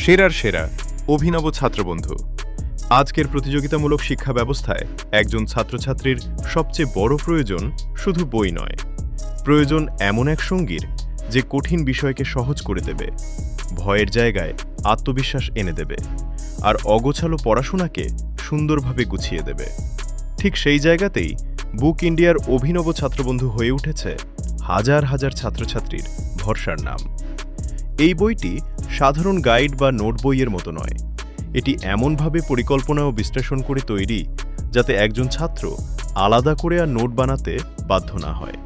সেরার সেরা অভিনব ছাত্রবন্ধু। আজকের প্রতিযোগিতামূলক শিক্ষা ব্যবস্থায় একজন ছাত্রছাত্রীর সবচেয়ে বড় প্রয়োজন শুধু বই নয়, প্রয়োজন এমন এক সঙ্গীর যে কঠিন বিষয়কে সহজ করে দেবে, ভয়ের জায়গায় আত্মবিশ্বাস এনে দেবে আর অগোছালো পড়াশোনাকে সুন্দরভাবে গুছিয়ে দেবে। ঠিক সেই জায়গাতেই বুক ইন্ডিয়ার অভিনব ছাত্রবন্ধু হয়ে উঠেছে হাজার হাজার ছাত্রছাত্রীর ভরসার নাম। এই বইটি সাধারণ গাইড বা নোট বইয়ের মতো নয়, এটি এমনভাবে পরিকল্পনা ও বিশ্লেষণ করে তৈরি যাতে একজন ছাত্র আলাদা করে আর নোট বানাতে বাধ্য না হয়।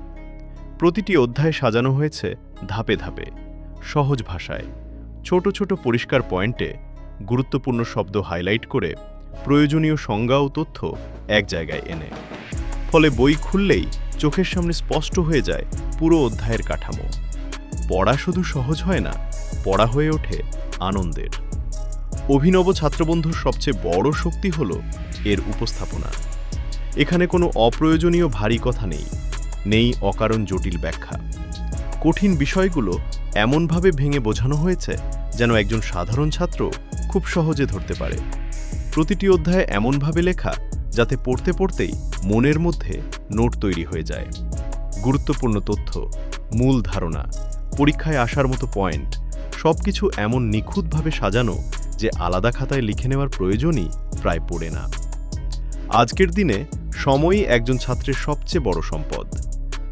প্রতিটি অধ্যায় সাজানো হয়েছে ধাপে ধাপে, সহজ ভাষায়, ছোট ছোট পরিষ্কার পয়েন্টে, গুরুত্বপূর্ণ শব্দ হাইলাইট করে প্রয়োজনীয় সংজ্ঞা ও তথ্য এক জায়গায় এনে। ফলে বই খুললেই চোখের সামনে স্পষ্ট হয়ে যায় পুরো অধ্যায়ের কাঠামো। পড়া শুধু সহজ হয় না, পড়া হয়ে ওঠে আনন্দের। অভিনব ছাত্রবন্ধুর সবচেয়ে বড় শক্তি হল এর উপস্থাপনা। এখানে কোনো অপ্রয়োজনীয় ভারী কথা নেই অকারণ জটিল ব্যাখ্যা। কঠিন বিষয়গুলো এমনভাবে ভেঙে বোঝানো হয়েছে যেন একজন সাধারণ ছাত্র খুব সহজে ধরতে পারে। প্রতিটি অধ্যায় এমনভাবে লেখা যাতে পড়তে পড়তেই মনের মধ্যে নোট তৈরি হয়ে যায়। গুরুত্বপূর্ণ তথ্য, মূল ধারণা, পরীক্ষায় আসার মতো পয়েন্ট সবকিছু এমন নিখুঁতভাবে সাজানো যে আলাদা খাতায় লিখে নেওয়ার প্রয়োজনই প্রায় পড়ে না। আজকের দিনে সময়ই একজন ছাত্রের সবচেয়ে বড় সম্পদ।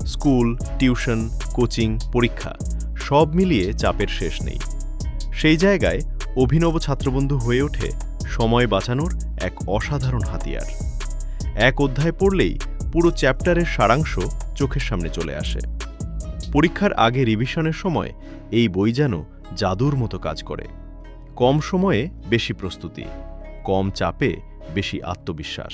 স্কুল, টিউশন, কোচিং, পরীক্ষা সব মিলিয়ে চাপের শেষ নেই। সেই জায়গায় অভিনব ছাত্রবন্ধু হয়ে ওঠে সময় বাঁচানোর এক অসাধারণ হাতিয়ার। এক অধ্যায় পড়লেই পুরো চ্যাপ্টারের সারাংশ চোখের সামনে চলে আসে। পরীক্ষার আগে রিভিশনের সময় এই বই যেন জাদুর মতো কাজ করে। কম সময়ে বেশি প্রস্তুতি, কম চাপে বেশি আত্মবিশ্বাস।